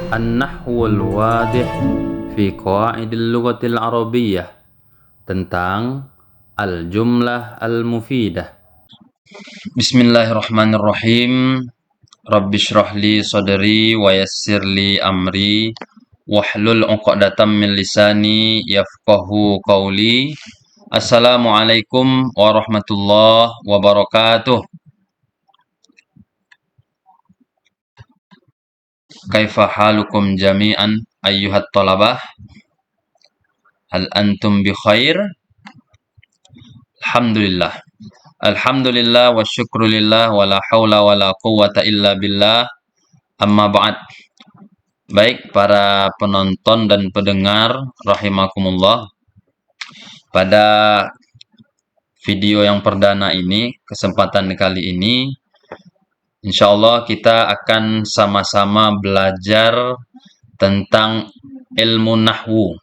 An-Nahwul Wadih fi Qawaidil Lughatil Arabiyyah, tentang al-jumlah al-mufidah. Bismillahirrahmanirrahim. Rabbi shrah li sadri wa yassir li amri wahlul 'uqdatam min lisani yafqahu qawli. Assalamualaikum warahmatullahi wabarakatuh. Kaifa halukum jami'an ayyuhat talabah? Hal antum bi khair? Alhamdulillah. Alhamdulillah wa syukrulillah wa la hawla wa la quwwata illa billah. Amma ba'd. Baik para penonton dan pendengar rahimakumullah. Pada video yang perdana ini, kesempatan kali ini, insyaallah kita akan sama-sama belajar tentang ilmu nahwu.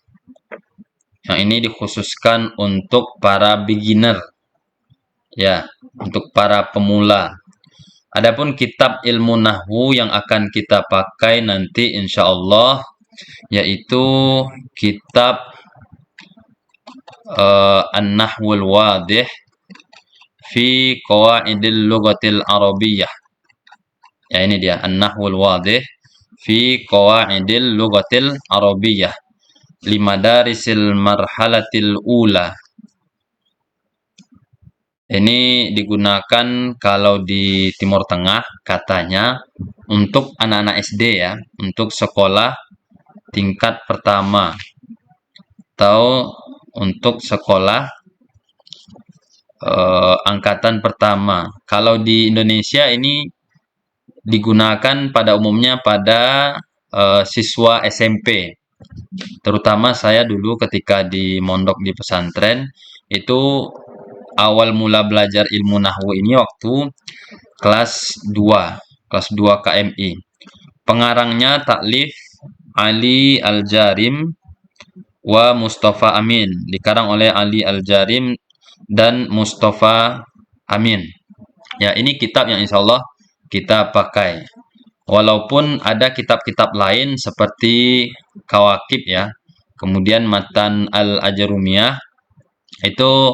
Yang ini dikhususkan untuk para beginner, ya, untuk para pemula. Adapun kitab ilmu nahwu yang akan kita pakai nanti insyaallah yaitu kitab An-Nahwul Wadih fi Qawaidil Lughatil Arabiyyah. Ya, ini dia An-Nahwul Wadih fi Qawaidil Lughatil Arabiyyah limadarisil marhalatil ula. Ini digunakan kalau di Timur Tengah katanya untuk anak-anak SD, ya, untuk sekolah tingkat pertama atau untuk sekolah angkatan pertama. Kalau di Indonesia ini digunakan pada umumnya pada siswa SMP. Terutama saya dulu ketika di mondok di pesantren itu awal mula belajar ilmu nahwu ini waktu kelas 2 KMI. Pengarangnya taklif Ali Al-Jarim wa Mustafa Amin, dikarang oleh Ali Al-Jarim dan Mustafa Amin. Ya, ini kitab yang insyaallah kita pakai. Walaupun ada kitab-kitab lain seperti Kawakib, ya, kemudian Matan Al-Ajrumiyah, itu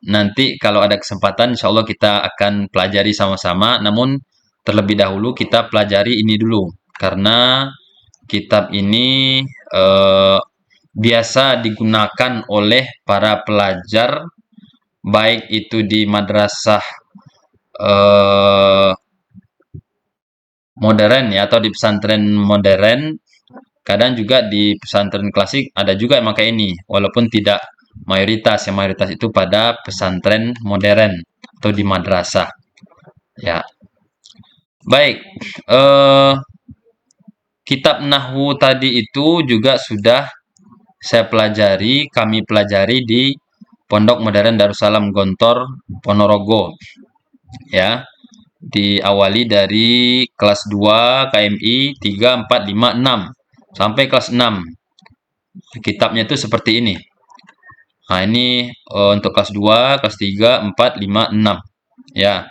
nanti kalau ada kesempatan insyaallah kita akan pelajari sama-sama. Namun terlebih dahulu kita pelajari ini dulu, karena kitab ini biasa digunakan oleh para pelajar, baik itu di madrasah modern, ya, atau di pesantren modern. Kadang juga di pesantren klasik ada juga yang pakai ini, walaupun tidak mayoritas. Yang mayoritas itu pada pesantren modern atau di madrasah, ya. Baik, kitab nahwu tadi itu juga sudah kami pelajari di Pondok Modern Darussalam Gontor Ponorogo, ya. Diawali dari kelas 2 KMI 3, 4, 5, 6 sampai kelas 6. Kitabnya itu seperti ini. Nah, ini untuk kelas 2, kelas 3, 4, 5, 6. Ya,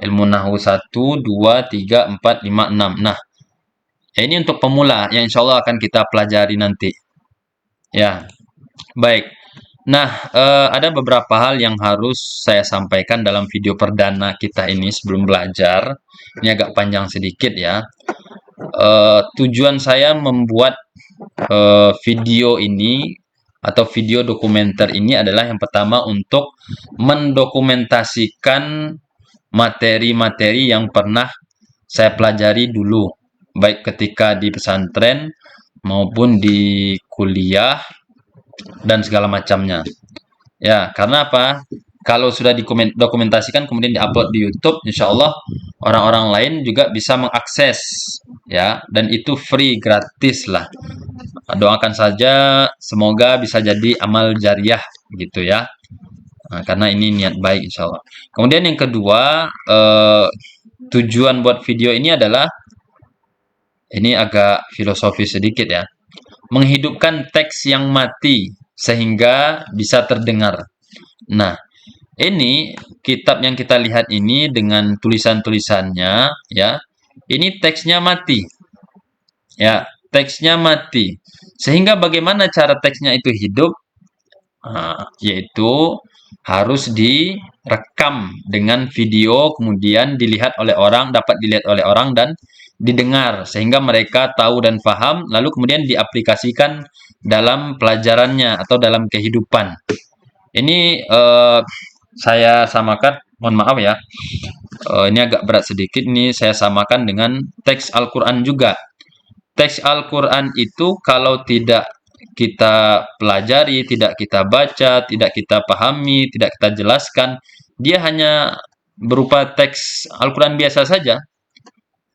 ilmu nahwu 1, 2, 3, 4, 5, 6. Nah, ini untuk pemula yang insyaallah akan kita pelajari nanti. Ya, baik. Nah, ada beberapa hal yang harus saya sampaikan dalam video perdana kita ini sebelum belajar. Ini agak panjang sedikit, ya. Tujuan saya membuat video ini atau video dokumenter ini adalah yang pertama untuk mendokumentasikan materi-materi yang pernah saya pelajari dulu, baik ketika di pesantren maupun di kuliah dan segala macamnya. Ya, karena apa? Kalau sudah dokumentasikan kemudian diupload di YouTube, insyaallah orang-orang lain juga bisa mengakses, ya, dan itu free, gratis lah. Doakan saja semoga bisa jadi amal jariah gitu, ya. Nah, karena ini niat baik insyaallah. Kemudian yang kedua, tujuan buat video ini adalah, ini agak filosofis sedikit, ya, menghidupkan teks yang mati sehingga bisa terdengar. Nah, ini kitab yang kita lihat ini dengan tulisan-tulisannya, ya, ini teksnya mati. Ya, teksnya mati. Sehingga bagaimana cara teksnya itu hidup? Yaitu harus direkam dengan video, kemudian dilihat oleh orang, dapat dilihat oleh orang dan didengar sehingga mereka tahu dan paham, lalu kemudian diaplikasikan dalam pelajarannya atau dalam kehidupan. Ini saya samakan, mohon maaf ya, ini agak berat sedikit nih, saya samakan dengan teks Al-Quran juga. Teks Al-Quran itu kalau tidak kita pelajari, tidak kita baca, tidak kita pahami, tidak kita jelaskan, dia hanya berupa teks Al-Quran biasa saja,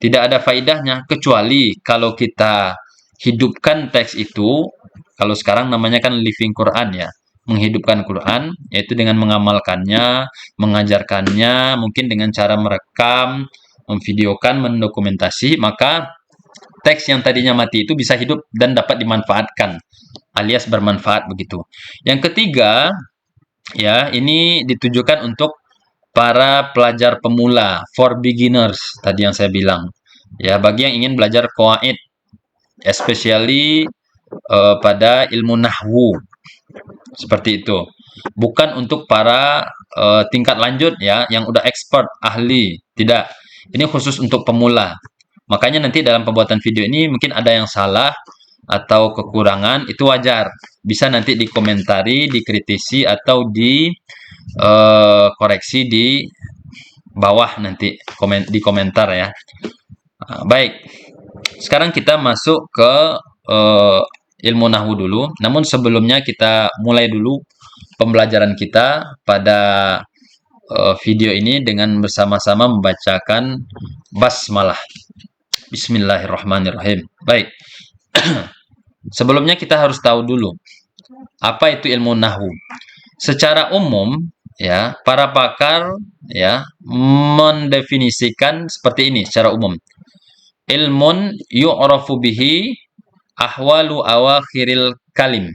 tidak ada faidahnya, kecuali kalau kita hidupkan teks itu, kalau sekarang namanya kan living Quran ya, menghidupkan Quran, yaitu dengan mengamalkannya, mengajarkannya, mungkin dengan cara merekam, memvideokan, mendokumentasi, maka teks yang tadinya mati itu bisa hidup dan dapat dimanfaatkan, alias bermanfaat begitu. Yang ketiga, ya, ini ditujukan untuk para pelajar pemula, for beginners, tadi yang saya bilang. Ya, bagi yang ingin belajar qawaid, especially pada ilmu nahwu, seperti itu. Bukan untuk para tingkat lanjut ya, yang udah expert, ahli, tidak. Ini khusus untuk pemula. Makanya nanti dalam pembuatan video ini mungkin ada yang salah atau kekurangan, itu wajar. Bisa nanti dikomentari, dikritisi, atau koreksi di bawah nanti di komentar ya. Baik, sekarang kita masuk ke ilmu nahwu dulu. Namun sebelumnya kita mulai dulu pembelajaran kita pada video ini dengan bersama-sama membacakan basmalah. Bismillahirrahmanirrahim. Baik. Sebelumnya kita harus tahu dulu apa itu ilmu nahwu. Secara umum ya, para pakar ya mendefinisikan seperti ini secara umum. Ilmun yu'rafu bihi ahwalu awakhiril kalim.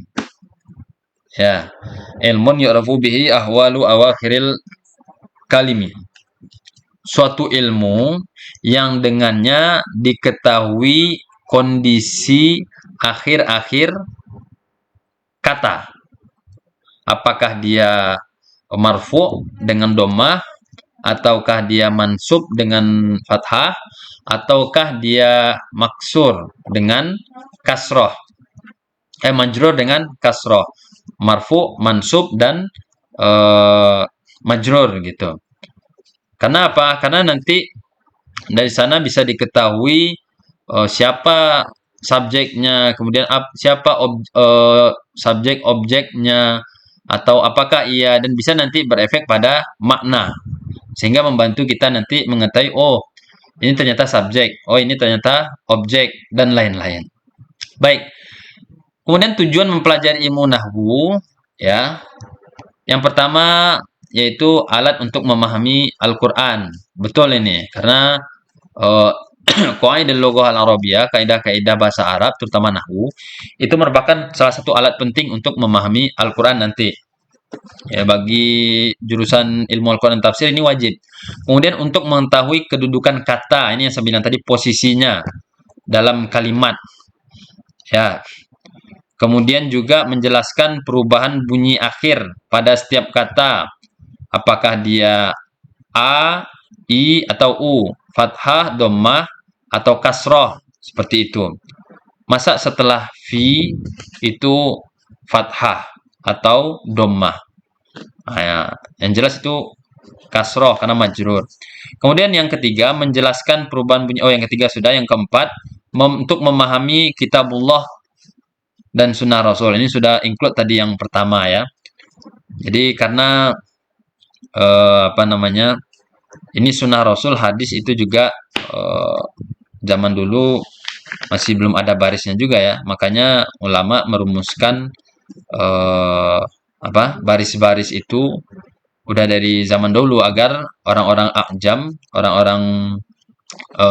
Ya, ilmun yu'rafu bihi ahwalu awakhiril kalimi. Suatu ilmu yang dengannya diketahui kondisi akhir-akhir kata. Apakah dia marfu dengan dhammah, ataukah dia mansub dengan fathah, ataukah dia maksur dengan kasroh, majrur dengan kasroh, marfu, mansub, dan majrur gitu. Karena apa? Karena nanti dari sana bisa diketahui siapa subjeknya, kemudian siapa subjek objeknya, atau apakah ia, dan bisa nanti berefek pada makna, sehingga membantu kita nanti mengetahui, oh ini ternyata subjek, oh ini ternyata objek, dan lain-lain. Baik, kemudian tujuan mempelajari ilmu nahwu ya, yang pertama yaitu alat untuk memahami Al-Quran. Betul ini, karena Qawaidul Lughah Al-Arabiyah, kaidah-kaidah bahasa Arab, terutama nahwu, itu merupakan salah satu alat penting untuk memahami Al-Quran nanti. Ya, bagi jurusan ilmu Al-Quran dan tafsir ini wajib. Kemudian untuk mengetahui kedudukan kata, ini yang saya bilang tadi, posisinya dalam kalimat. Ya. Kemudian juga menjelaskan perubahan bunyi akhir pada setiap kata. Apakah dia A, I, atau U, fathah, dhammah, atau kasroh, seperti itu. Masa setelah fi itu fathah atau dhammah? Nah, yang jelas itu kasroh karena majrur. Kemudian yang ketiga, menjelaskan perubahan bunyi. Oh, yang ketiga sudah. Yang keempat, untuk memahami kitabullah dan sunnah Rasul. Ini sudah include tadi yang pertama ya. Jadi karena apa namanya, ini sunnah Rasul, hadis itu juga zaman dulu masih belum ada barisnya juga ya. Makanya ulama merumuskan baris-baris itu udah dari zaman dulu agar orang-orang ajam, orang-orang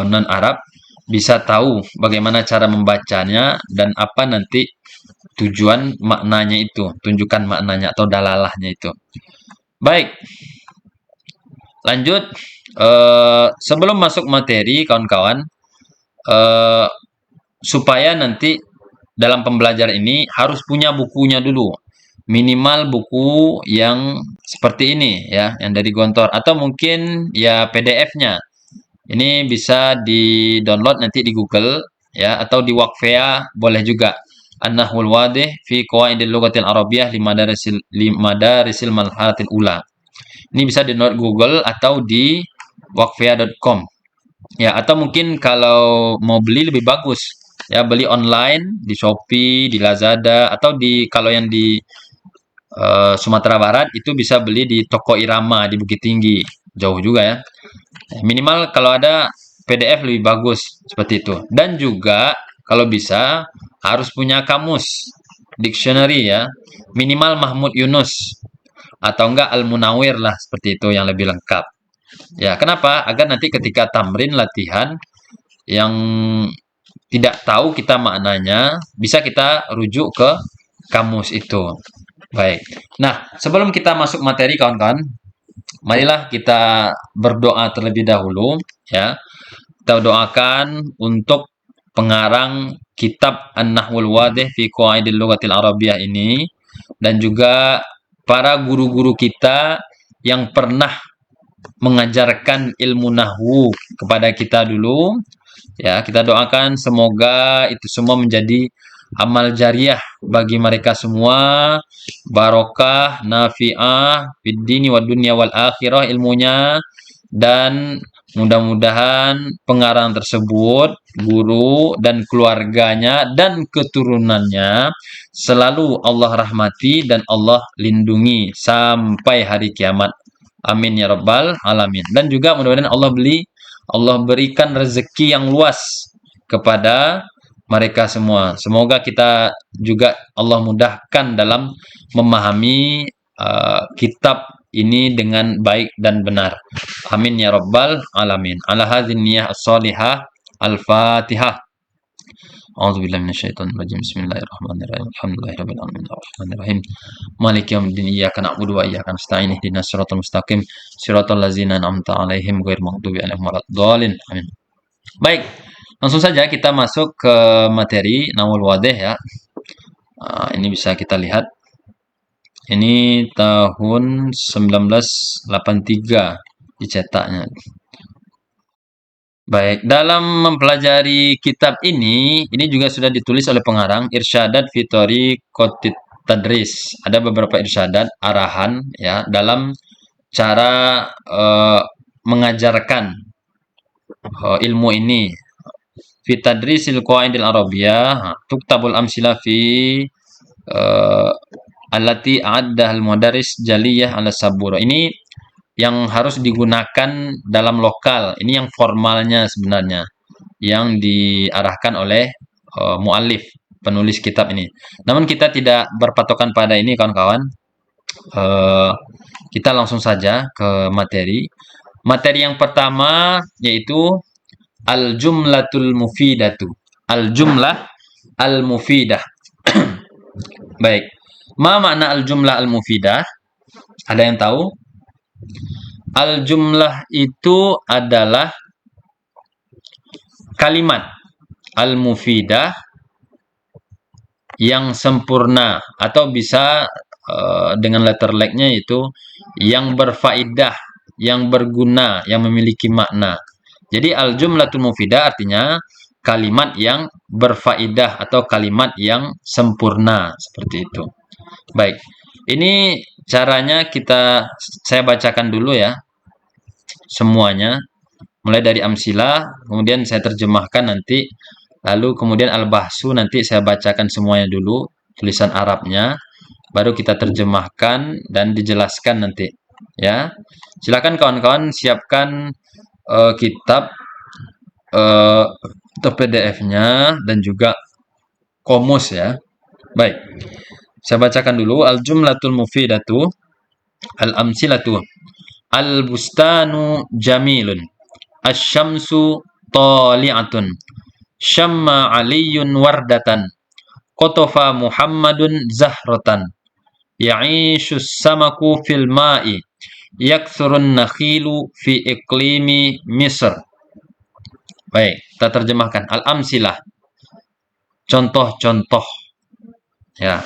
non Arab bisa tahu bagaimana cara membacanya dan apa nanti tujuan maknanya itu, tunjukkan maknanya atau dalalahnya itu. Baik, lanjut. Sebelum masuk materi, kawan-kawan, supaya nanti dalam pembelajaran ini harus punya bukunya dulu. Minimal buku yang seperti ini ya, yang dari Gontor atau mungkin ya PDF-nya. Ini bisa di-download nanti di Google ya atau di Waqfia boleh juga. An-Nahwul Wadih fi Qawaidil Lughatil Arabiyyah Limadarisil Malhalatil Ula. Ini bisa di-download Google atau di waqfia.com. Ya, atau mungkin kalau mau beli lebih bagus ya beli online di Shopee, di Lazada atau di kalau yang di Sumatera Barat itu bisa beli di toko Irama di Bukit Tinggi. Jauh juga ya. Minimal kalau ada PDF lebih bagus seperti itu. Dan juga kalau bisa harus punya kamus, dictionary ya. Minimal Mahmud Yunus atau enggak Al-Munawir lah seperti itu yang lebih lengkap. Ya, kenapa? Agar nanti ketika tamrin latihan yang tidak tahu kita maknanya, bisa kita rujuk ke kamus itu. Baik. Nah, sebelum kita masuk materi kawan-kawan, marilah kita berdoa terlebih dahulu ya. Kita doakan untuk pengarang kitab An-Nahwul Wadih fi Qawaidil Lughatil Arabiyyah ini dan juga para guru-guru kita yang pernah mengajarkan ilmu nahwu kepada kita dulu. Ya, kita doakan semoga itu semua menjadi amal jariah bagi mereka semua, barokah, nafi'ah, fid dini wad dunya wal akhirah ilmunya, dan mudah-mudahan pengarang tersebut, guru dan keluarganya dan keturunannya selalu Allah rahmati dan Allah lindungi sampai hari kiamat. Amin ya rabbal alamin. Dan juga mudah-mudahan Allah berikan rezeki yang luas kepada mereka semua. Semoga kita juga Allah mudahkan dalam memahami kitab ini dengan baik dan benar. Amin ya rabbal alamin. Ala hadzin niyah as-salihah. Al-Fatihah. A'udzubillahi minasyaitonir rajim. Bismillahirrahmanirrahim. Alhamdulillahirabbil alamin. Arrahmanir rahim. Maliki yaumiddin. Iyyaka na'budu wa iyyaka nasta'in. Ihdinas siratal mustaqim. Siratal ladzina an'amta 'alaihim ghairil maghdubi 'alaihim waladdallin. Amin. Baik, langsung saja kita masuk ke materi Nahwul Wadih ya. Ini bisa kita lihat. Ini tahun 1983 dicetaknya. Baik, dalam mempelajari kitab ini juga sudah ditulis oleh pengarang Irsyadat Fitori Qotit Tadris. Ada beberapa irsyadat, arahan ya dalam cara mengajarkan ilmu ini. Fi tadrisil qawaidil arabiyyah, tuktabul amsila fi allati a'addah al-mudaris jaliyah ala sabura. Ini yang harus digunakan dalam lokal. Ini yang formalnya sebenarnya yang diarahkan oleh muallif, penulis kitab ini. Namun kita tidak berpatokan pada ini kawan-kawan. Kita langsung saja ke materi. Materi yang pertama yaitu al-jumlatul mufidatu. Al-jumlah al-mufidah. Baik. Ma makna al-jumlah al-mufidah? Ada yang tahu? Al-jumlah itu adalah kalimat al-mufidah yang sempurna atau bisa dengan letter like-nya itu yang berfaedah, yang berguna, yang memiliki makna. Jadi al-jumlatul mufidah artinya kalimat yang berfaedah atau kalimat yang sempurna seperti itu. Baik. Ini caranya saya bacakan dulu ya semuanya mulai dari amsilah, kemudian saya terjemahkan nanti, lalu kemudian al-bahsu nanti saya bacakan semuanya dulu tulisan Arabnya, baru kita terjemahkan dan dijelaskan nanti ya. Silakan kawan-kawan siapkan kitab atau PDF-nya dan juga komus ya. Baik, saya bacakan dulu al-jumlatul mufidatu al-amsilatu al-bustanu jamilun asy-syamsu tali'atun syamma aliyun wardatan qatafa muhammadun zahratan ya'ishu samaku fil ma'i yakthurun nakhilu fi iklimi Misr. Baik, kita terjemahkan al-amsilah. contoh-contoh. Ya.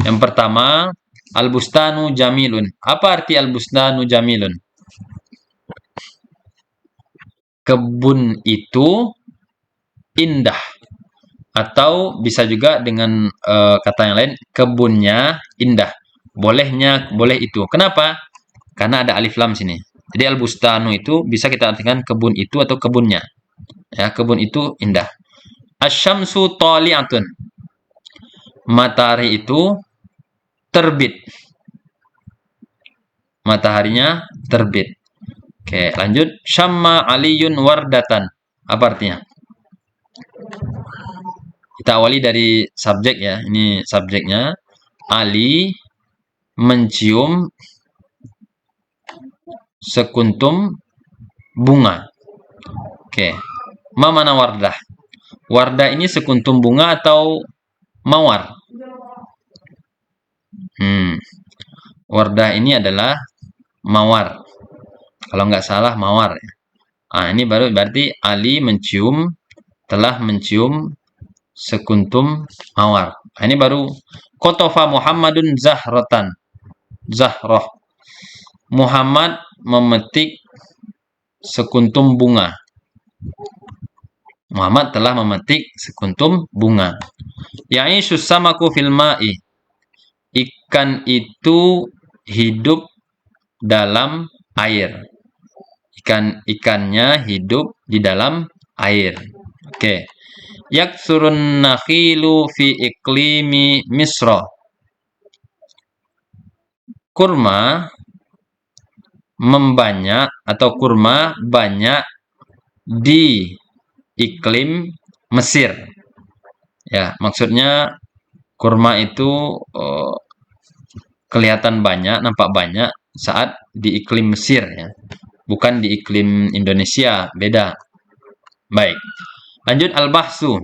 Yang pertama, al-bustanu jamilun. Apa arti al-bustanu jamilun? Kebun itu indah. Atau bisa juga dengan kata yang lain, kebunnya indah. Boleh itu. Kenapa? Karena ada alif lam sini. Jadi al-bustanu itu bisa kita artikan kebun itu atau kebunnya. Ya, kebun itu indah. Asy-syamsu thali'atun. Matahari itu terbit. Mataharinya terbit. Oke, lanjut. Syamma aliyun wardatan. Apa artinya? Kita awali dari subjek ya. Ini subjeknya. Ali mencium sekuntum bunga. Oke. Ma mana wardah? Wardah ini sekuntum bunga atau mawar? Wardah ini adalah mawar. Kalau nggak salah mawar. Ini baru berarti Ali telah mencium sekuntum mawar. Ini baru Kotofa Muhammadun Zahroh. Muhammad memetik sekuntum bunga. Muhammad telah memetik sekuntum bunga. Ya'ishu samaku fil ma'i. Ikan itu hidup dalam air. Ikannya hidup di dalam air. Oke. Yaksurun nakhilu fi iklimi Misra. Kurma membanyak atau kurma banyak di iklim Mesir. Ya, maksudnya kurma itu kelihatan banyak, nampak banyak saat di iklim Mesir ya. Bukan di iklim Indonesia, beda. Baik. Lanjut al-bahsu.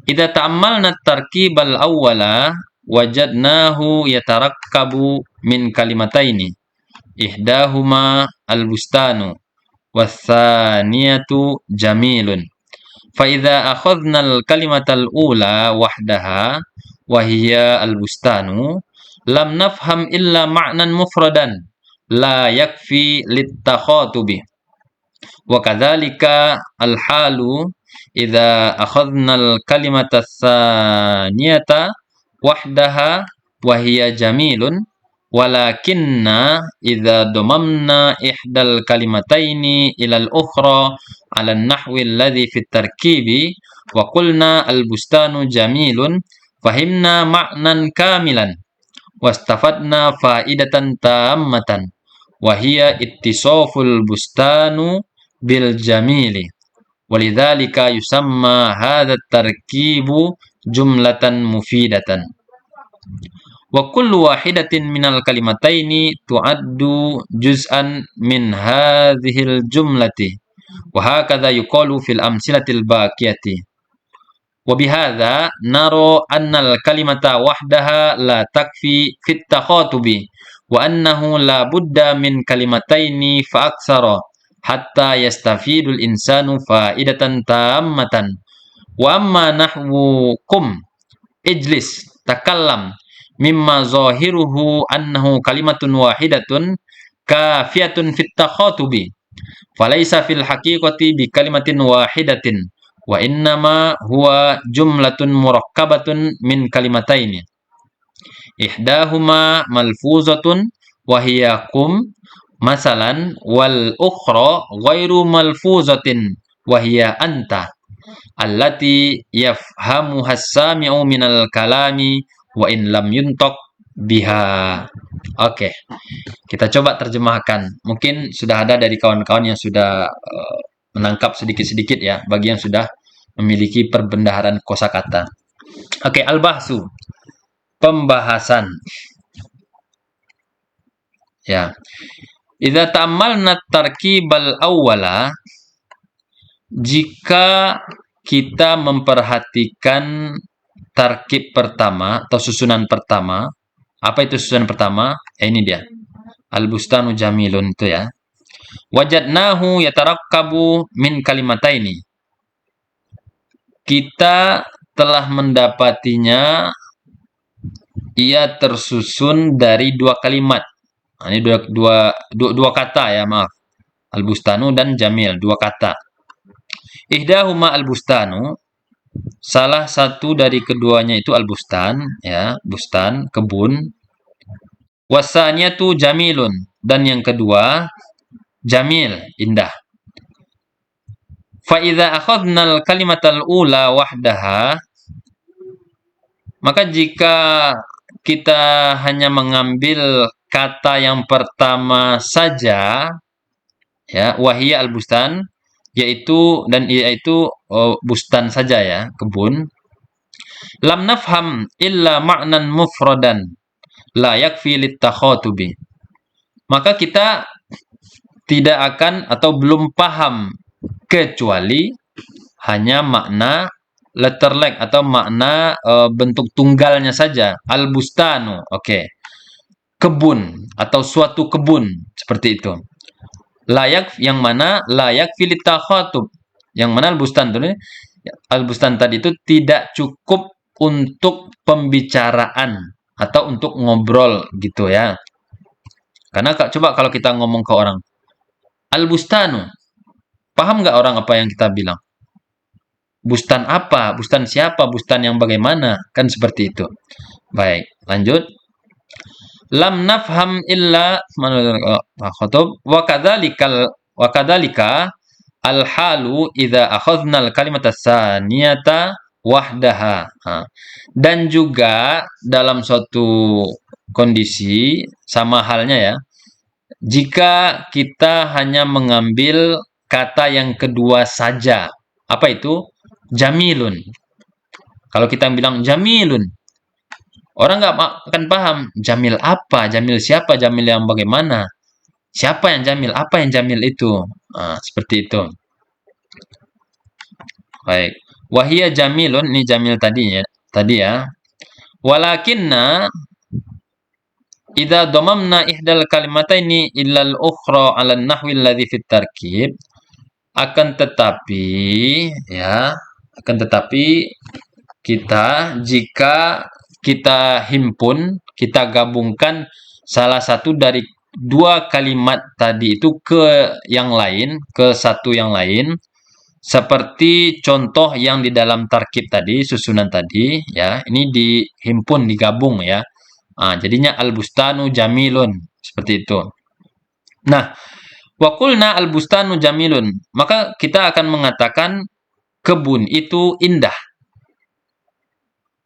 Idza ta'ammalna tarkibal awwala wajadnahu yatarakkabu min kalimataini. Ihdahuma al-bustanu wassaniyatu jamilun. Fa idza akhadna al-kalimatal ula wahdaha wa hiya al-bustanu lam nafham illa ma'nan mufradan la yakfi littakhatubi. Wa kadzalika al-halu idza akhadna al-kalimata tsaniyata wahdaha wa hiya jamilun walakinna idza damamna ihdal kalimataini ilal ukhra ala nahwi alladhi fit tarkibi wa qulna al-bustanu jamilun fahimna ma'nan kamilan wastafadna faidatan tammatan wa hiya ittisaful bustanu bil jamili walidzalika yusamma hadha tarkibu jumlatan mufidatan. Wa kullu wahidatin minal kalimataini tu'addu juz'an min hadhil jumlati. Wa hakadha yuqalu fil amsilatil baqiyati. Wa bihadha naro annal kalimata wahdaha la takfi fit takhatubi wa annahu la budda min kalimataini fa aktsara hatta yastafidul insanu faidatan tammatan. Wa amma nahwu kum ijlis takallam mimma zahiruhu annahu kalimatun wahidatun kafiyatun fit takhatubi falaysa fil haqiqati bi kalimatin wahidatin wa innama huwa jumlatun murakkabatun min kalimataini ihdahuma malfuzatun wa hiya kum masalan wal ukhra ghairu malfuzatin wa hiya anta allati yafhamu has-sami'u minal kalami wa in lam yuntok biha. Oke. Kita coba terjemahkan. Mungkin sudah ada dari kawan-kawan yang sudah menangkap sedikit-sedikit ya bagi yang sudah memiliki perbendaharaan kosakata. Oke, al-bahsu. Pembahasan. Ya. Idza ta'ammalna tarkibal awwala, jika kita memperhatikan tarkib pertama atau susunan pertama. Apa itu susunan pertama? Ini dia. Al-bustanu jamilun itu ya. Wajadnahu yatarakkabu min kalimataini. Kita telah mendapatinya ia tersusun dari dua kalimat. Nah, ini dua kata ya, maaf. Al-bustanu dan jamil, dua kata. Ihdahuma al-bustanu, salah satu dari keduanya itu al-bustan, ya, bustan, kebun. Wasaniyatu jamilun, dan yang kedua jamil, indah. Fa idza akhadna al-kalimatal ula wahdaha, maka jika kita hanya mengambil kata yang pertama saja, ya, wahia al-bustan, yaitu bustan saja ya, kebun. Lam nafham illa ma'nan mufradan la yakfi littakhatubi. Maka kita tidak akan atau belum paham kecuali hanya makna letterlek atau makna bentuk tunggalnya saja. Al-bustanu, oke. Kebun atau suatu kebun, seperti itu. Layak, yang mana layak filit takhatub, yang mana al-bustan tadi itu tidak cukup untuk pembicaraan atau untuk ngobrol gitu ya. Karena coba kalau kita ngomong ke orang al-bustanu, paham nggak orang apa yang kita bilang? Bustan apa? Bustan siapa? Bustan yang bagaimana? Kan seperti itu. Baik, lanjut. Lam nafham illa khutub wa kadzalika al halu idza akhadna al kalimata tsaniyata wahdaha. Dan juga dalam suatu kondisi sama halnya ya, jika kita hanya mengambil kata yang kedua saja. Apa itu? Jamilun. Kalau kita bilang jamilun, orang nggak akan paham jamil apa, jamil siapa, jamil yang bagaimana, siapa yang jamil, apa yang jamil itu. Nah, seperti itu. Baik. Wahia jamilun, ini jamil tadi ya. Walakinna idza damamna ihdal kalimataini illal ukhra 'ala an-nahwi alladhi fit tarkib, akan tetapi ya, kita jika kita himpun, kita gabungkan salah satu dari dua kalimat tadi itu ke yang lain, ke satu yang lain, seperti contoh yang di dalam tarkib tadi, susunan tadi, ya, ini dihimpun, digabung ya. Jadinya al-bustanu jamilun, seperti itu. Nah, waqulna al-bustanu jamilun, maka kita akan mengatakan kebun itu indah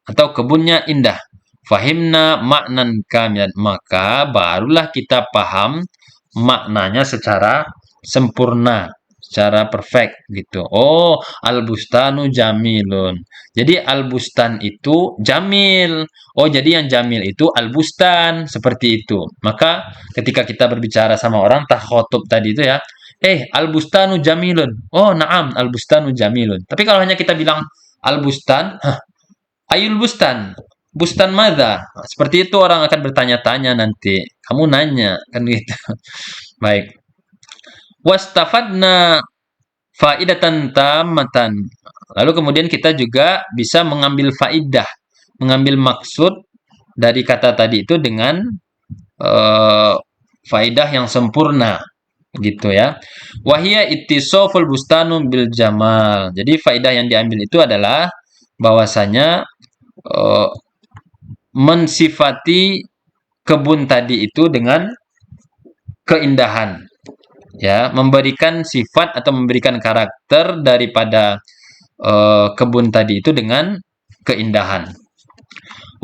atau kebunnya indah. Fahimna maknan kamilan, maka barulah kita paham maknanya secara sempurna, secara perfect gitu. Oh, al-bustanu jamilun. Jadi al-bustan itu jamil. Oh, jadi yang jamil itu al-bustan, seperti itu. Maka ketika kita berbicara sama orang takhotub tadi itu ya, al-bustanu jamilun. Oh, na'am, al-bustanu jamilun. Tapi kalau hanya kita bilang al-bustan, ayul bustan, bustan madza? Seperti itu orang akan bertanya-tanya nanti. Kamu nanya kan gitu. Baik. Wastafadna faidatan tammatan. Lalu kemudian kita juga bisa mengambil faidah, mengambil maksud dari kata tadi itu dengan faidah yang sempurna gitu ya. Wahia ittisaful bustanu bil jamal. Jadi faidah yang diambil itu adalah bahwasanya mensifati kebun tadi itu dengan keindahan, ya, memberikan sifat atau memberikan karakter daripada kebun tadi itu dengan keindahan.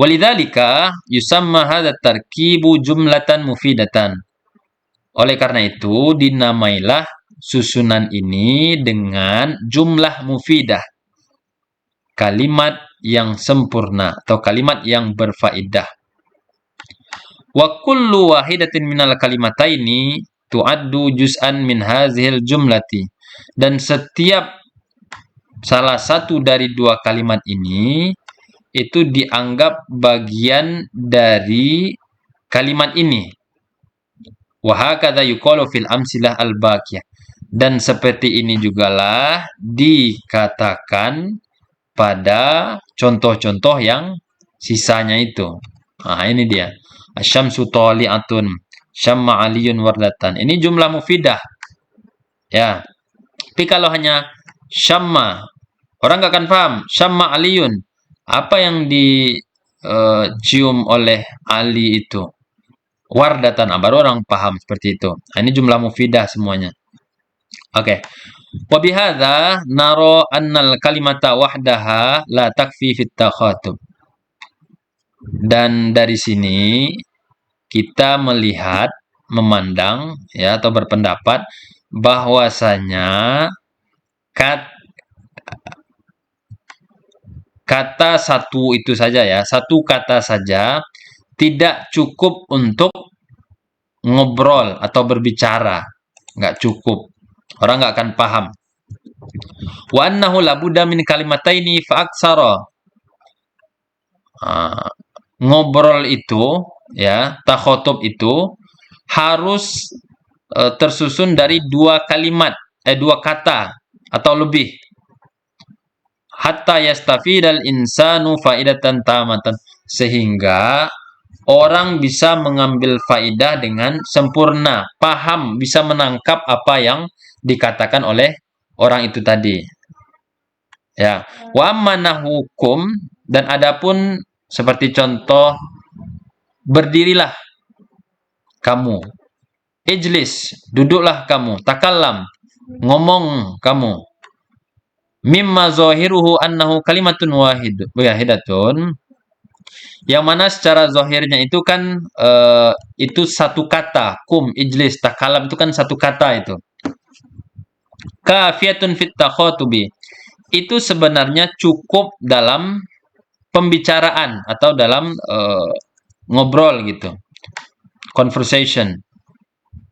Walidzalika yusamma hadza tarkibu jumlatan mufidatan. Oleh karena itu dinamailah susunan ini dengan jumlah mufidah, kalimat yang sempurna atau kalimat yang berfaedah. Wa kullu wahidatin minal kalimataini tu'addu juz'an min hazihil jumlati. Dan setiap salah satu dari dua kalimat ini itu dianggap bagian dari kalimat ini. Wa hakadha yuqalu fil amsilah al-baqiyah. Dan seperti ini jugalah dikatakan pada contoh-contoh yang sisanya itu. Nah, ini dia. Asyamsu tali'atun, syamma aliyun wardatan. Ini jumlah mufidah. Ya. Tapi kalau hanya syamma, orang nggak akan paham. Syamma aliyun. Apa yang dicium oleh Ali itu? Wardatan. Nah, baru orang paham seperti itu. Nah, ini jumlah mufidah semuanya. Oke. Wa bihadza nara annal kalimata wahdaha la takfi fit takhatub. Dan dari sini kita melihat, memandang ya atau berpendapat bahwasanya kata satu itu saja ya, satu kata saja tidak cukup untuk ngobrol atau berbicara, nggak cukup. Orang nggak akan paham. Wa annahu labudda min kalimataini fa aksara. Ngobrol itu ya, takhotub itu harus tersusun dari dua kalimat, dua kata atau lebih. Hatta yastafidal insanu faidatan tamatan, sehingga orang bisa mengambil faidah dengan sempurna, paham, bisa menangkap apa yang dikatakan oleh orang itu tadi. Ya, wa mana hukum, dan adapun seperti contoh berdirilah kamu, ijlis, duduklah kamu, takallam, ngomong kamu. Mimma zahiruhu annahu kalimatun wahidatun, yang mana secara zahirnya itu kan itu satu kata, kum, ijlis, takalam itu kan satu kata itu. Kafiyatun fit takhatubi, itu sebenarnya cukup dalam pembicaraan atau dalam ngobrol gitu, conversation.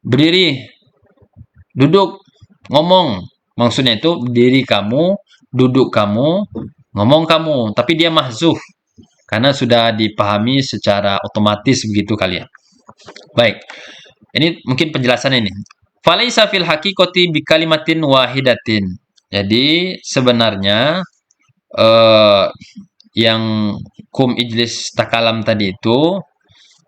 Berdiri, duduk, ngomong. Maksudnya itu diri kamu, duduk kamu, ngomong kamu. Tapi dia mahzuf karena sudah dipahami secara otomatis begitu kali ya. Baik. Ini mungkin penjelasan ini. Falaisa fil haqiqati bi kalimatin wahidatin. Jadi sebenarnya yang kum ijlis takalam tadi itu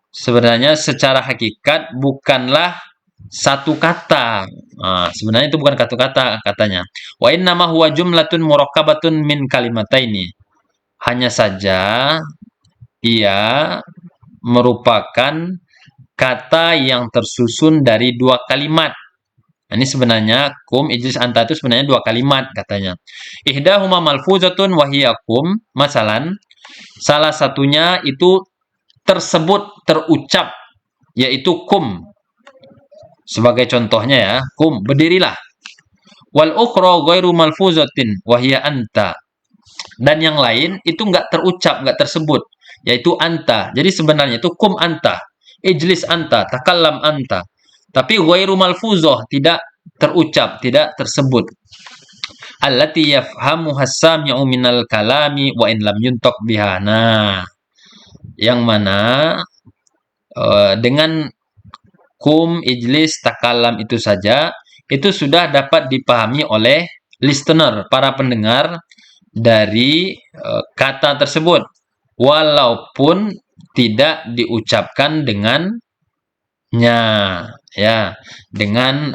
sebenarnya secara hakikat bukanlah satu kata. Nah, sebenarnya itu bukan satu kata katanya. Wa innama huwa jumlatun murakkabatun min kalimataini. Hanya saja ia merupakan kata yang tersusun dari dua kalimat. Nah, ini sebenarnya kum ijlis anta itu sebenarnya dua kalimat katanya. Ihdahuma malfuzatun wa hiya kum, masalan salah satunya itu tersebut terucap yaitu kum. Sebagai contohnya ya, kum, berdirilah. Wal ukhra ghairu malfuzatin wa hiya anta. Dan yang lain itu nggak terucap, nggak tersebut, yaitu anta. Jadi sebenarnya itu kum anta, ijlis anta, takallam anta. Tapi ghairu malfuzah, tidak terucap, tidak tersebut. Allati yafhamu as-sami'u minal kalami wa in lam yuntak biha. Nah, yang mana dengan kum, ijlis, takalam itu saja, itu sudah dapat dipahami oleh listener, para pendengar dari kata tersebut. Walaupun tidak diucapkan dengannya, ya, dengan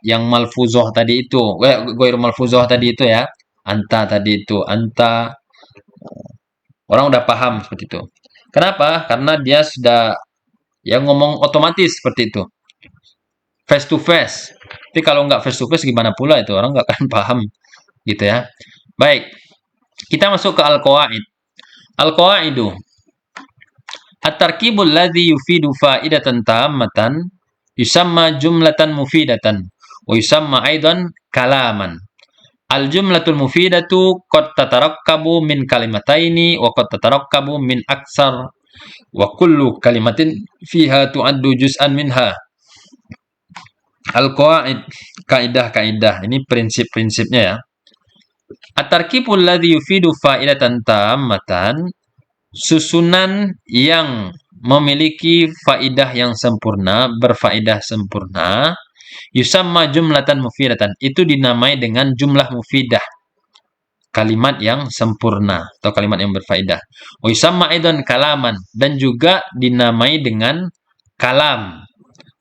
yang malfuzoh tadi itu, goir malfuzoh tadi itu ya, anta tadi itu, anta, orang udah paham seperti itu. Kenapa? Karena dia sudah ya ngomong otomatis seperti itu, face to face. Tapi kalau nggak face to face gimana pula itu, orang nggak akan paham gitu ya. Baik, kita masuk ke al-qawaid. Al-qawaidu at-tarkibul ladzi yufidu faidatan tammatan yusamma jumlatan mufidatan wa yusamma aidan kalaman. Al-jumlatul mufidatu qad tatarakkabu min kalimataini wa qad tatarakkabu min aksar wa kullu kalimatin fiha tu'addu juz'an minha. Al-qawaid, kaidah-kaidah, ini prinsip-prinsipnya ya. At-tarkibul ladzi yufidu faidatan tammatan, susunan yang memiliki faidah yang sempurna, berfaedah sempurna, yusamma jumlatan mufidatan, itu dinamai dengan jumlah mufidah. kalimat yang sempurna atau kalimat yang berfaedah. Wa yusamma aidan kalaman, dan juga dinamai dengan kalam,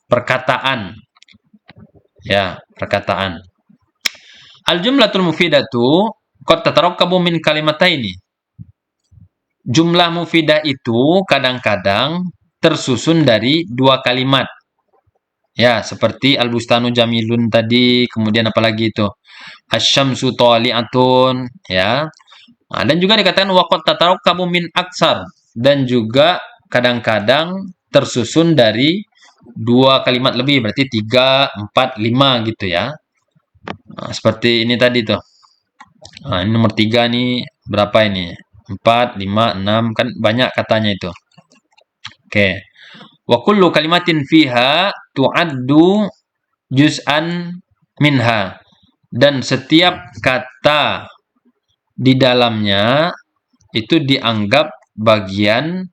perkataan. Ya, perkataan. Al-jumlatul mufidatu qad tatarakkabu min kalimataini. Jumlah mufidah itu kadang-kadang tersusun dari dua kalimat. Ya, seperti al-bustanu jamilun tadi, kemudian apalagi itu? Asyamsu thali'atun, ya. Nah, dan juga dikatakan waqad tatarakkabu min aksar, dan juga kadang-kadang tersusun dari dua kalimat lebih, berarti 3, 4, 5 gitu ya. Nah, seperti ini tadi tuh. Nah, ini nomor 3 nih, berapa ini? 4, 5, 6, kan banyak katanya itu. Oke. Wa kullu kalimatin fiha tu'addu juz'an minha. Dan setiap kata di dalamnya itu dianggap bagian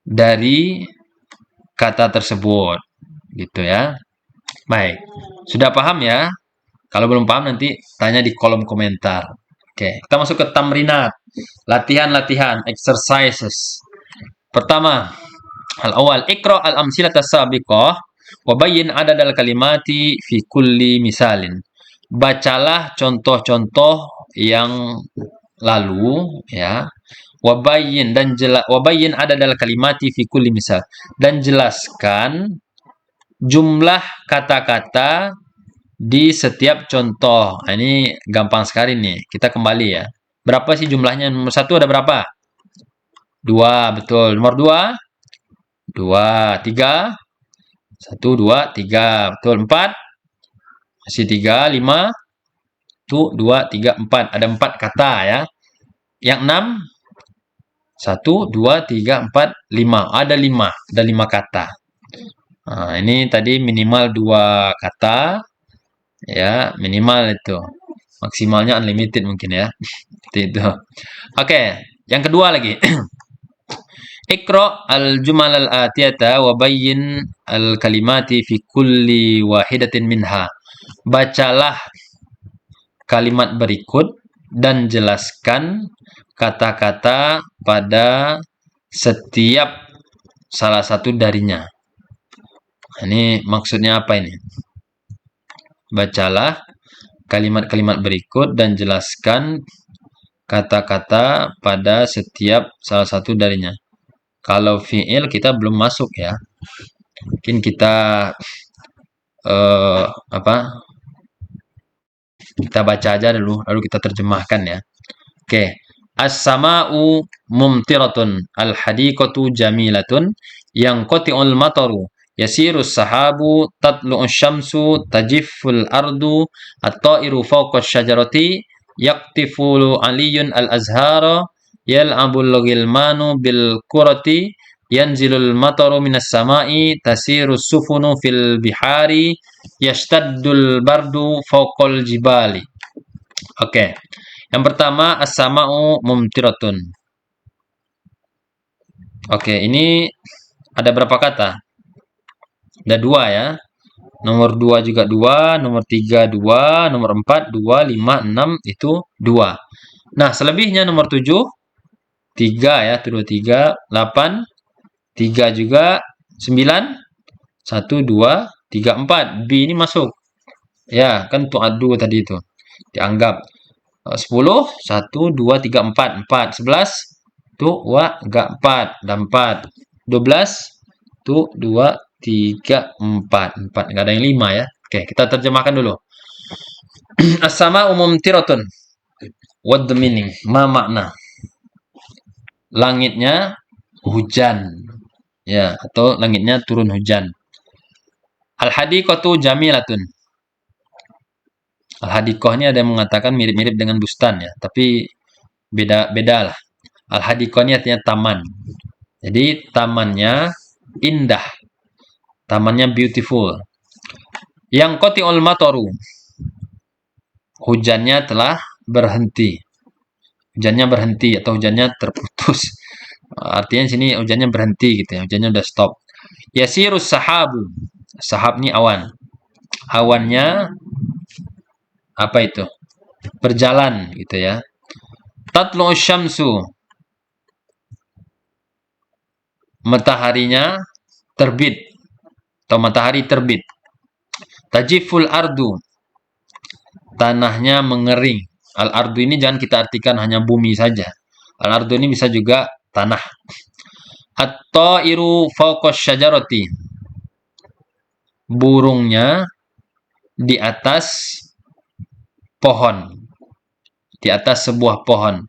dari kata tersebut. Gitu ya. Baik. Sudah paham ya? Kalau belum paham nanti tanya di kolom komentar. Oke, kita masuk ke tamrinat. Latihan-latihan, exercises. Pertama, al-awwal iqra al-amsilat as-sabiqah wa bayyin adad al-kalimati fi kulli misalin. Bacalah contoh-contoh yang lalu ya. Wabayyin adad al-kalimati fi kulli misal, dan jelaskan jumlah kata-kata di setiap contoh. Nah, ini gampang sekali nih. Kita kembali ya. Berapa sih jumlahnya? Nomor 1 ada berapa? 2, betul. Nomor 2? 2. 3? 1, 2, 3. Betul. 4? Masih 3. 5? 1, 2, 3, 4. Ada 4 kata ya. Yang 6? 1, 2, 3, 4, 5. Ada 5. Ada 5 kata. Nah, ini tadi minimal 2 kata. Ya, minimal itu. Maksimalnya unlimited mungkin ya. Seperti itu. Oke, yang kedua lagi. Iqra al-jumal al-atiyata wa bayyin al-kalimati fi kulli wahidatin minha. Bacalah kalimat berikut dan jelaskan kata-kata pada setiap salah satu darinya. Ini maksudnya apa ini? Bacalah kalimat-kalimat berikut dan jelaskan kata-kata pada setiap salah satu darinya. Kalau fi'il kita belum masuk ya. Mungkin kita kita baca aja dulu, lalu kita terjemahkan ya. Oke. As-sama'u mumtiratun, al-hadiqatu jamilatun, yanqati'ul mataru, yasirus sahabu, tatlu'us syamsu, tajiful ardu, at-ta'iru fawqa syajarati, yaktifulu aliyun al-azhara, yal'abul ghilmanu bil kurati, yanzilul mataru minas sama'i, tasirus sufunu fil bihari, yashtaddul bardu fawqal jibali. Oke. Yang pertama, as-sama'u mumtiratun. Oke, ini ada berapa kata? Ada 2 ya. Nomor 2 juga 2, nomor 3 2, nomor 4 2, 5, 6 itu 2. Nah, selebihnya nomor 7 3 ya, 2 3, 8 3 juga, 9 1 2 3 4. B ini masuk. Ya, kan tu'addu tadi itu. Dianggap 10 1 2 3 4 4 11 2 3 4 dan 4 12 2 3 4 4 enggak ada yang 5 ya. Oke, kita terjemahkan dulu. As-sama umum tiratun. What the meaning? Ma makna? Langitnya hujan. Ya, atau langitnya turun hujan. Al-hadiqatu jamilatun. Al-hadiqah ini ada yang mengatakan mirip-mirip dengan bustan ya, tapi beda lah. Al-hadiqah ini artinya taman. Jadi tamannya indah. Tamannya beautiful. Yang qati'ul mataru. Hujannya telah berhenti. Hujannya berhenti atau hujannya terputus. Artinya sini hujannya berhenti gitu ya. Hujannya udah stop. Yasirus sahabu. Sahab ini awan. Awannya apa itu? Berjalan gitu ya. Tatlu'u syamsu. Mataharinya terbit atau matahari terbit. Tajiful ardu. Tanahnya mengering. Al-ardu ini jangan kita artikan hanya bumi saja. Al-ardu ini bisa juga tanah. At-ta'iru fawqa syajarati. Burungnya di atas pohon. Di atas sebuah pohon.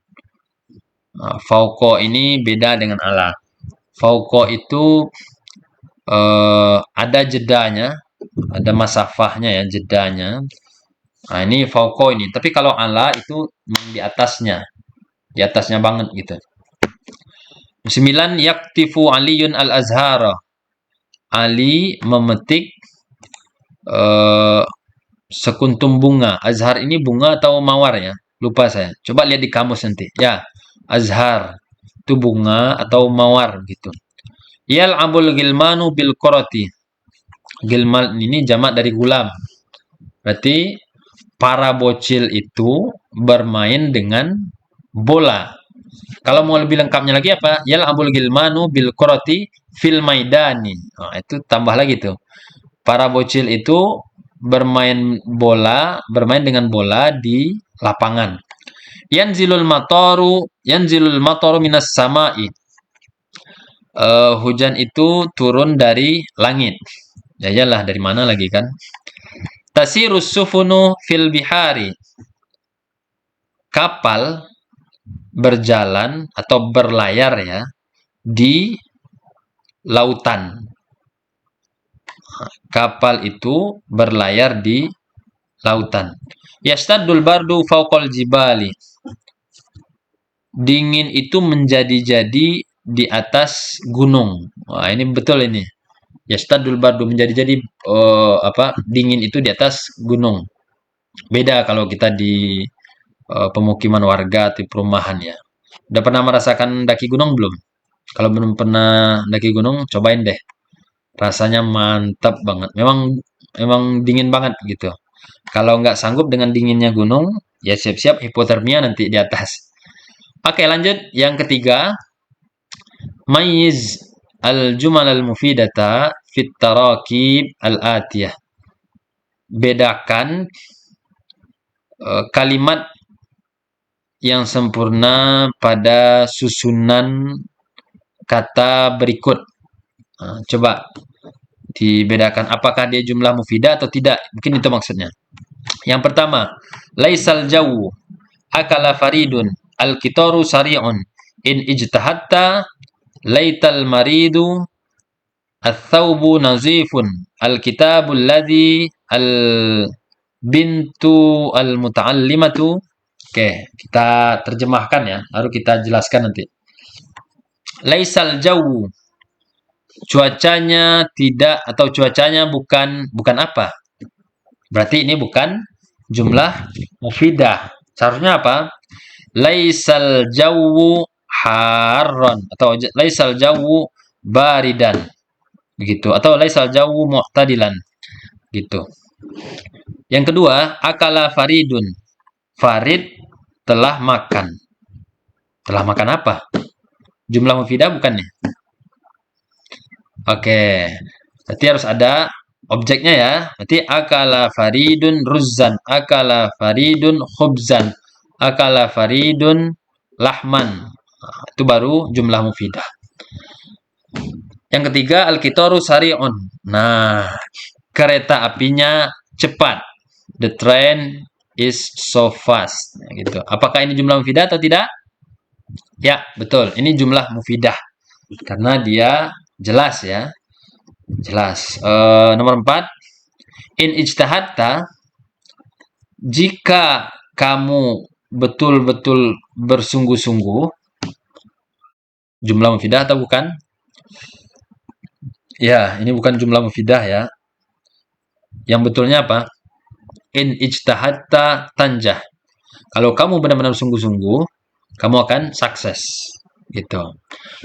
Fauqa ini beda dengan ala. Fauqa itu ada jedanya, ada masafahnya ya, jedanya. Nah, ini fauqa ini. Tapi kalau ala itu di atasnya banget gitu. 9 yaktifu Aliyun al-azhara. Ali memetik sekuntum bunga. Azhar ini bunga atau mawar ya? Lupa saya. Coba lihat di kamus nanti. Ya, azhar itu bunga atau mawar gitu. Yal'abul gilmanu bil koroti. Gilman ini jamak dari gulam. Berarti para bocil itu bermain dengan bola. Kalau mau lebih lengkapnya lagi apa? Yal'abul gilmanu bil koroti fil maidani. Nah, itu tambah lagi tuh. Para bocil itu bermain dengan bola di lapangan. Yanzilul matoru minas sama'i. Hujan itu turun dari langit. Ya iyalah, dari mana lagi kan? Tasirus sufunu fil bihari. Kapal berjalan atau berlayar ya di lautan. Kapal itu berlayar di lautan. Yastaddul bardu fauqal jibali. Dingin itu menjadi-jadi di atas gunung. Wah, ini betul ini. Yastaddul bardu menjadi-jadi dingin itu di atas gunung. Beda kalau kita di pemukiman warga atau perumahan ya. Udah pernah merasakan daki gunung belum? Kalau belum pernah daki gunung, cobain deh. Rasanya mantap banget. Memang dingin banget gitu. Kalau nggak sanggup dengan dinginnya gunung, ya siap-siap hipotermia nanti di atas. Oke, lanjut. Yang ketiga, mayyiz al-jumal al-mufidata fit tarakib al-atiyah. Bedakan kalimat yang sempurna pada susunan kata berikut. Coba dibedakan apakah dia jumlah mufidah atau tidak. Mungkin itu maksudnya. Yang pertama, laisal jawu akala faridun al-kitaru sari'un in ijtahatta laital maridu al-thawbu nazifun al-kitabu alladhi al-bintu al-muta'allimatu. Oke, kita terjemahkan ya, baru kita jelaskan nanti. Laisal jawu, cuacanya tidak atau cuacanya bukan apa? Berarti ini bukan jumlah mufidah. Seharusnya apa? Laisal jawu harron atau laisal jawu baridan. Begitu, atau laisal jawu mu'tadilan. Gitu. Yang kedua, akala faridun. Farid telah makan. Telah makan apa? Jumlah mufidah bukan nih? Oke. Berarti harus ada objeknya ya. Berarti akala faridun ruzzan, akala faridun khubzan, akala faridun lahman. Nah, itu baru jumlah mufidah. Yang ketiga, al-qitaru sari'un. Nah, kereta apinya cepat. The train is so fast. Nah, gitu. Apakah ini jumlah mufidah atau tidak? Ya, betul. Ini jumlah mufidah. Karena dia jelas ya. Jelas. Nomor 4. In ijtahadta, jika kamu betul-betul bersungguh-sungguh, jumlah mufidah atau bukan? Ya, ini bukan jumlah mufidah ya. Yang betulnya apa? In ijtahadta tanjah. Kalau kamu benar-benar sungguh-sungguh, kamu akan sukses. Gitu.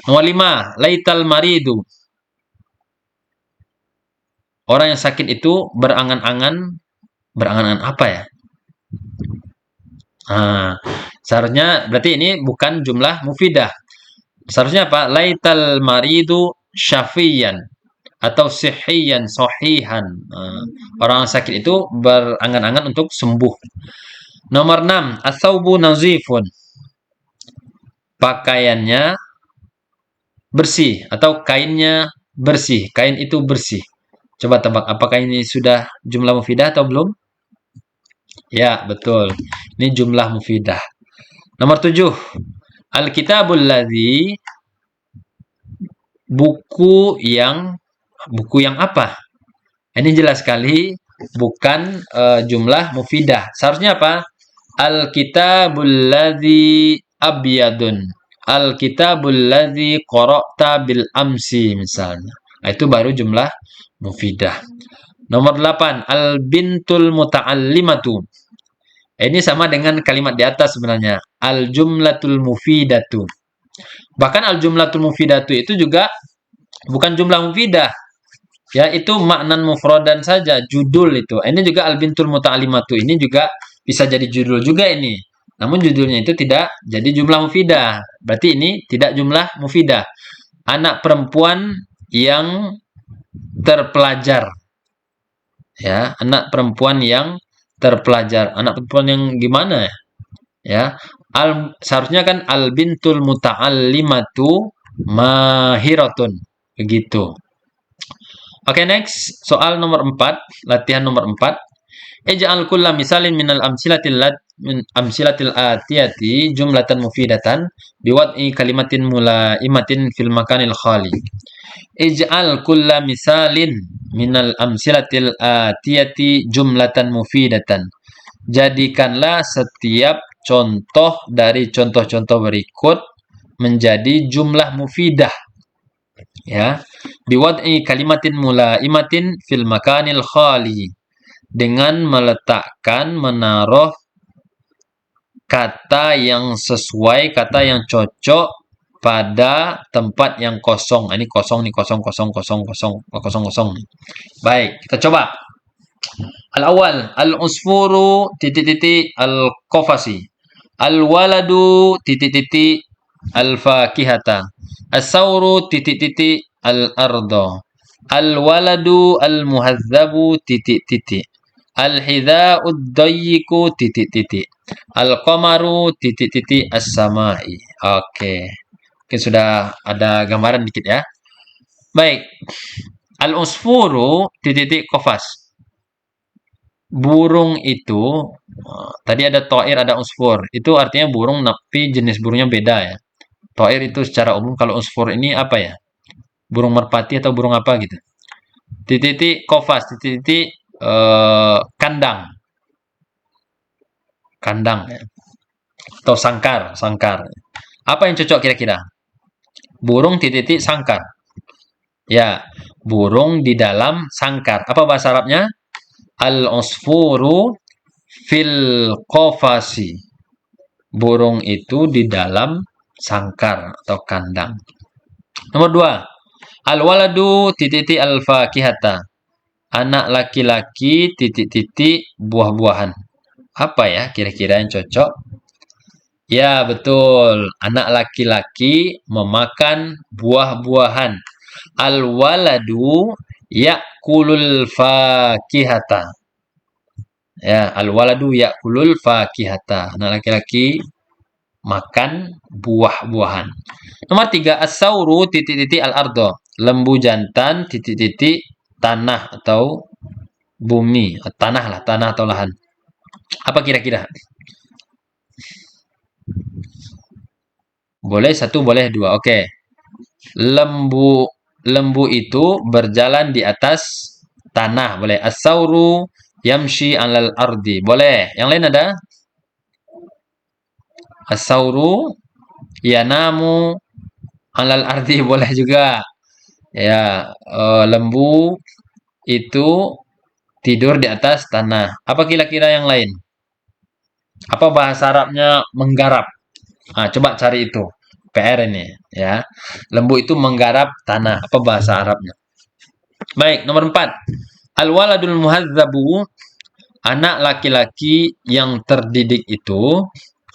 Nomor 5, laital maridu. Orang yang sakit itu berangan-angan apa ya? Seharusnya berarti ini bukan jumlah mufidah. Seharusnya apa? Laital maridu syafiyan atau sihiyan sohihan. Orang sakit itu berangan-angan untuk sembuh. Nomor 6, as-saubu nazifun. Pakaiannya bersih atau kainnya bersih. Kain itu bersih. Coba tebak, apakah ini sudah jumlah mufidah atau belum? Ya, betul. Ini jumlah mufidah. Nomor 7, al-kitabul ladzi, buku yang apa? Ini jelas sekali bukan jumlah mufidah. Seharusnya apa? Al-kitabul ladzi abyadun. Al-kitabul ladzi qara'ta bil amsi misalnya. Nah, itu baru jumlah mufidah. Nomor 8, al-bintul muta'allimatu. Ini sama dengan kalimat di atas sebenarnya. Al-jumlatul mufidatu. Bahkan al-jumlatul mufidatu itu juga bukan jumlah mufidah. Ya, itu maknan mufradan saja, judul itu. Ini juga al-bintul muta'allimatu. Ini juga bisa jadi judul juga ini. Namun judulnya itu tidak jadi jumlah mufidah. Berarti ini tidak jumlah mufidah. Anak perempuan yang terpelajar. Ya, anak perempuan yang terpelajar. Anak perempuan yang gimana ya? Ya, seharusnya kan al bintul muta'allimatu mahiratun. Begitu. Oke, next. Soal nomor 4, latihan nomor 4. Ij'al kulla misalin minal amsilatil atiyati jumlatan mufidatan biwad'i kalimatin mulaimatin fil makanil khali. Ij'al kulla misalin minal amsilatil atiyati jumlatan mufidatan. Jadikanlah setiap contoh dari contoh-contoh berikut menjadi jumlah mufidah. Ya. Biwad'i kalimatin mulaimatin fil makanil khali. Dengan meletakkan, menaruh kata yang sesuai, kata yang cocok pada tempat yang kosong. Ini kosong nih, kosong, kosong, kosong, kosong, kosong, kosong. Baik, kita coba. Al-awwal, al-usfuru titik-titik al-qafasi. Al-waladu titik-titik al-fakihata. As-sauru titik-titik al-ardo. Al-waladu al-muhazzabu titik-titik. Al-hidha'ud dayyiku titik-titik. Al-qamaru titik-titik as-samai. Oke. Oke, sudah ada gambaran dikit ya. Baik. Al-usfuru titik-titik qafas. Burung itu tadi ada toir, ada usfur. Itu artinya burung, tapi jenis burungnya beda ya. Toir itu secara umum, kalau usfur ini apa ya? Burung merpati atau burung apa gitu. Titik-titik kofas, titik-titik kandang. Kandang ya. Atau sangkar, sangkar. Apa yang cocok kira-kira? Burung titik-titik sangkar. Ya, burung di dalam sangkar. Apa bahasa Arabnya? Al-usfuru fil qafasi. Burung itu di dalam sangkar atau kandang. Nomor 2. Al-waladu titik-titik al-fakihata. Anak laki-laki titik-titik buah-buahan. Apa ya kira-kira yang cocok? Ya, betul. Anak laki-laki memakan buah-buahan. Al-waladu ya'kulul fakihata. Ya, al-waladu ya'kulul fakihata. Anak laki-laki makan buah-buahan. Nomor 3, as-sauru titik-titik al-ardo. Lembu jantan titik-titik tanah atau bumi. Tanah lah, tanah atau lahan. Apa kira-kira? Boleh satu, boleh dua. Oke. Lembu itu berjalan di atas tanah. Boleh. As-sauru yamshi 'alal ardi. Boleh. Yang lain ada? As-sauru yanamu 'alal ardi. Boleh juga. Ya, lembu itu tidur di atas tanah. Apa kira-kira yang lain? Apa bahasa Arabnya menggarap? Nah, coba cari itu. PR ini ya. Lembu itu menggarap tanah. Apa bahasa Arabnya? Baik, nomor 4. Al-waladul muhazzabu, anak laki-laki yang terdidik itu.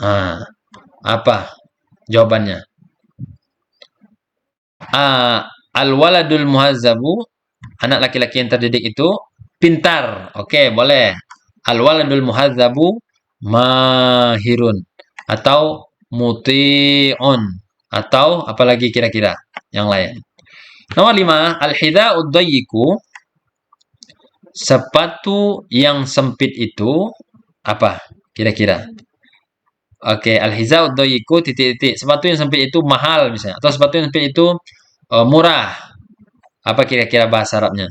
Nah, Apa jawabannya? Al-waladul muhazzabu, anak laki-laki yang terdidik itu pintar. Oke, boleh. Al-waladul muhazzabu mahirun atau muti'un atau apalagi kira-kira yang lain. Nomor 5, al-hidha'ud dayyiku, sepatu yang sempit itu apa? Kira-kira. Oke, al-hiza'ud dayyiku titik-titik. Sepatu yang sempit itu mahal misalnya atau sepatu yang sempit itu murah. Apa kira-kira bahasa Arabnya?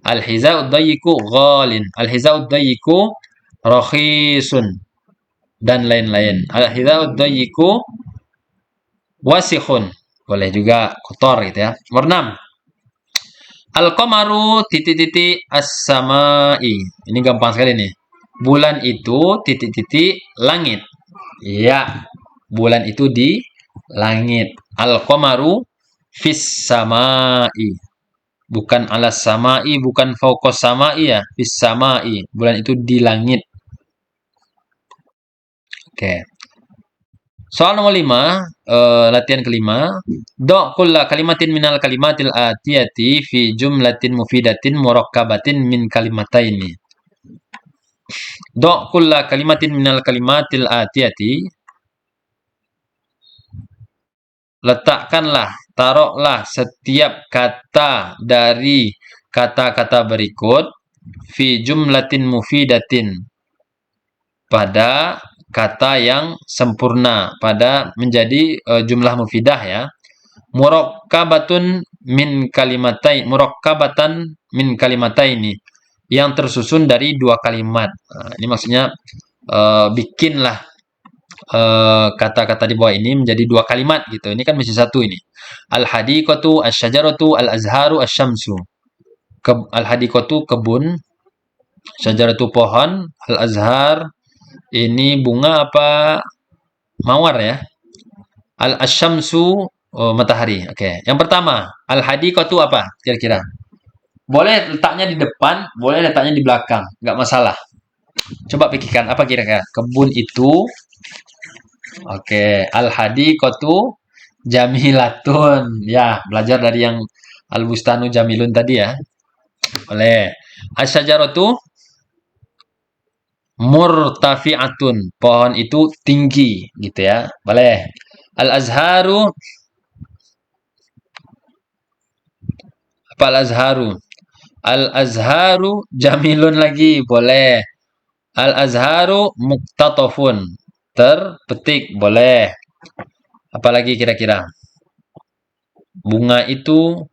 Al-hiza'ud dayyiku ghalin. Al-hiza'ud dayyiku rakhisun dan lain-lain. Al-hiza'ud dayyiku wasikhun. Boleh juga kotor gitu ya. Nomor 6. Al-qamaru titik-titik as-samai. Ini gampang sekali nih. Bulan itu titik-titik langit. Iya. Bulan itu di langit. Al-qamaru fis samai. Bukan alas samai, bukan fauqos samai ya. Fis samai. Bulan itu di langit. Oke. Soal nomor 5, latihan kelima. Do' kulla kalimatin minal kalimatil atiyati fi jumlatin mufidatin murakkabatin min kalimataini. Do' kulla kalimatin minal kalimatil atiyati. Letakkanlah, taruhlah setiap kata dari kata-kata berikut fi jumlatin mufidatin, pada kata yang sempurna, pada menjadi jumlah mufidah ya. Murakkabatun min kalimatain, murakkabatan min kalimataini, yang tersusun dari dua kalimat. Nah, ini maksudnya bikinlah kata-kata di bawah ini menjadi dua kalimat gitu. Ini kan masih satu ini. Al-hadiqatu asy-syajaratu al-azharu asy-syamsu. Al-hadiqatu kebun, syajaratu pohon, al-azhar ini bunga apa mawar ya. Al-asyamsu matahari. Oke. Yang pertama, al-hadiqatu apa? Kira-kira. Boleh letaknya di depan, boleh letaknya di belakang, nggak masalah. Coba pikirkan apa kira-kira? Kebun itu. Oke, al-hadiqatu jamilatun. Ya, belajar dari yang al-bustanu jamilun tadi ya. Boleh. Asy-syajaratu murtafi'atun. Pohon itu tinggi gitu ya. Boleh. Al-azharu apa al-azharu? Al-azharu jamilun lagi, boleh. Al-azharu muktatofun, terpetik, boleh. Apalagi kira-kira? Bunga itu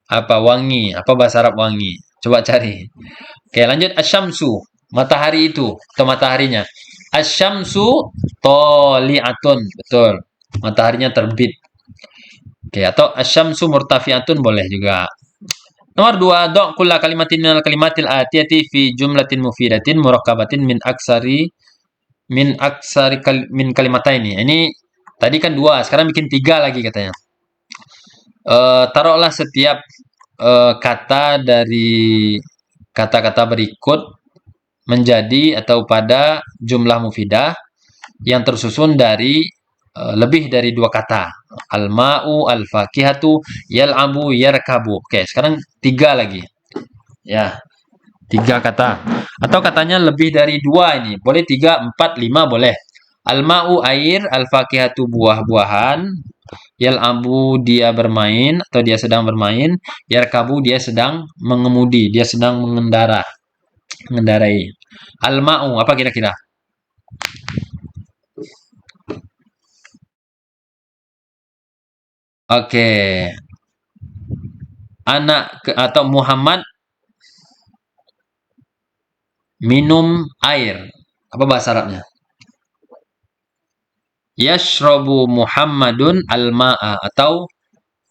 apa? Wangi. Apa bahasa Arab wangi? Coba cari. Oke, lanjut asyamsu. Matahari itu atau mataharinya. Asyamsu toli'atun. Betul. Mataharinya terbit. Oke, atau asyamsu murtafi'atun boleh juga. Nomor 2, do' kulla kalimatin minal kalimatil atiyati fi jumlatin mufidatin murakkabatin min kalimataini. Ini tadi kan 2, sekarang bikin 3 lagi katanya. Taruhlah setiap kata dari kata-kata berikut menjadi atau pada jumlah mufidah yang tersusun dari lebih dari 2 kata. Al-ma'u, al-fakihatu, yal'abu, yarkabu. Oke, sekarang 3 lagi. Ya, 3 kata. Atau katanya lebih dari 2 ini. Boleh 3, 4, 5 boleh. Al-ma'u air, al-fakihatu buah-buahan, yal'abu dia bermain atau dia sedang bermain, yarkabu dia sedang mengemudi, dia sedang mengendarai. Al-ma'u apa kira-kira? Oke. Anak atau Muhammad minum air. Apa bahasa Arabnya? Yashrabu Muhammadun al-ma'a atau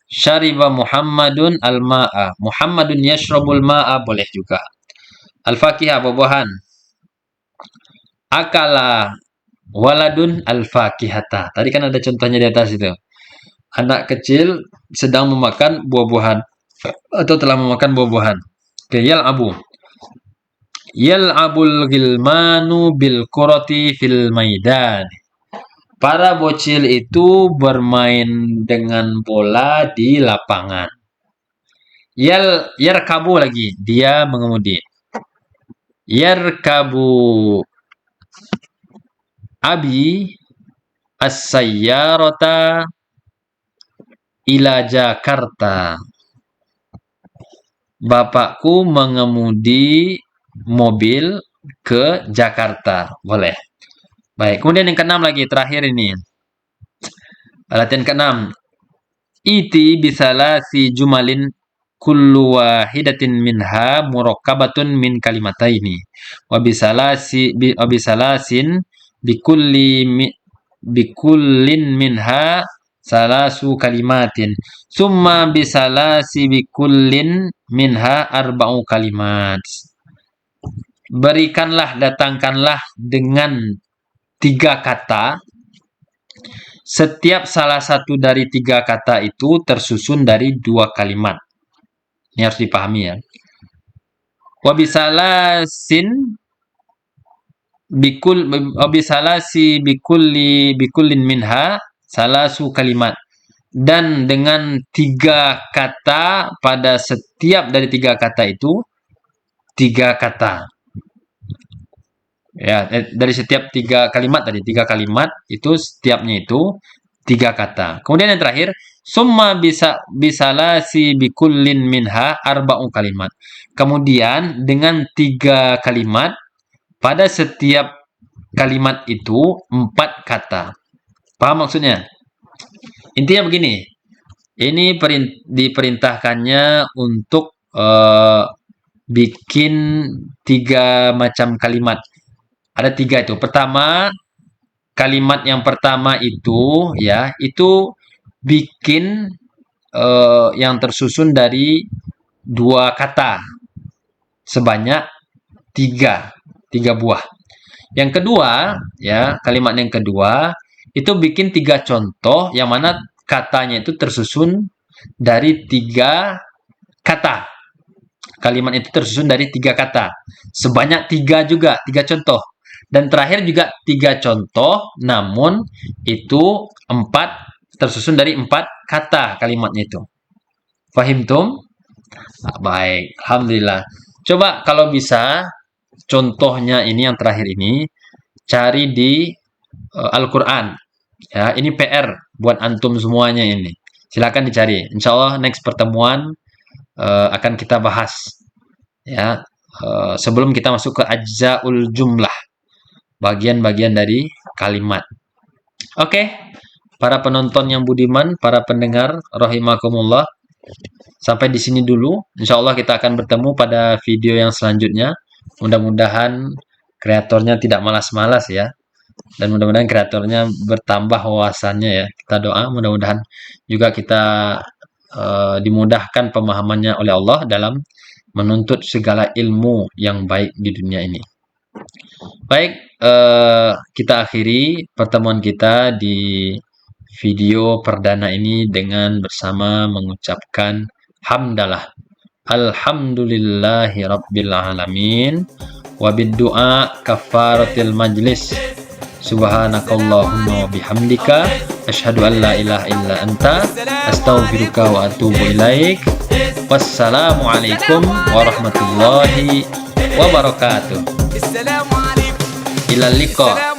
syariba Muhammadun al-ma'a. Muhammadun yashrabul ma'a boleh juga. Al-fakihah buah-buahan. Akala waladun al-fakihata. Tadi kan ada contohnya di atas itu. Anak kecil sedang memakan buah-buahan atau telah memakan buah-buahan. Oke, yal'abu. Yal'abul gilmanu bil kurati fil maidan. Para bocil itu bermain dengan bola di lapangan. Yarkabu lagi, dia mengemudi. Yarkabu abi as-sayyarata ila Jakarta. Bapakku mengemudi mobil ke Jakarta. Boleh. Baik, kemudian yang keenam lagi, terakhir ini. Latihan keenam. Iti bisalah si jumalin kullu wahidatin minha murakkabatun min kalimataini. Wa bisalasin bikullin minha salasu kalimatin. Summa bisalasi bikullin minha arba'u kalimat. Berikanlah, datangkanlah dengan 3 kata. Setiap salah satu dari 3 kata itu tersusun dari 2 kalimat. Ini harus dipahami ya. Wabisalasi bikullin minha salasu kalimat. Dan dengan 3 kata, pada setiap dari 3 kata itu 3 kata. Ya, dari setiap 3 kalimat tadi, 3 kalimat itu setiapnya itu 3 kata. Kemudian yang terakhir, summa bisalasi bikullin minha arba'u kalimat. Kemudian dengan 3 kalimat, pada setiap kalimat itu 4 kata. Paham maksudnya? Intinya begini. Ini diperintahkannya untuk bikin 3 macam kalimat. Ada 3 itu. Pertama, kalimat yang pertama itu ya, itu bikin yang tersusun dari 2 kata sebanyak 3 buah. Yang kedua, ya, kalimat yang kedua itu bikin 3 contoh yang mana katanya itu tersusun dari 3 kata. Kalimat itu tersusun dari 3 kata. Sebanyak 3 juga, 3 contoh. Dan terakhir juga 3 contoh, namun itu 4 tersusun dari 4 kata kalimatnya itu. Fahimtum? Baik, alhamdulillah. Coba kalau bisa, contohnya ini yang terakhir ini, cari di Al-Quran. Ya, ini PR buat antum semuanya ini. Silakan dicari. Insya Allah next pertemuan akan kita bahas. Ya, sebelum kita masuk ke ajza'ul jumlah, bagian-bagian dari kalimat. Oke, para penonton yang budiman, para pendengar rahimakumullah, sampai di sini dulu. Insya Allah kita akan bertemu pada video yang selanjutnya. Mudah-mudahan kreatornya tidak malas-malas ya, dan mudah-mudahan kreatornya bertambah wawasannya ya. Kita doa mudah-mudahan juga kita dimudahkan pemahamannya oleh Allah dalam menuntut segala ilmu yang baik di dunia ini. Baik, kita akhiri pertemuan kita di video perdana ini dengan bersama mengucapkan hamdalah. Alhamdulillahi rabbil alamin. Wa biddu'a kafaratil majlis. Subhanakallahumma wa bihamdika asyhadu an la ilaha illa anta astaghfiruka wa atubu ilaik. Wassalamualaikum warahmatullahi wabarakatuh. Ilal liqa.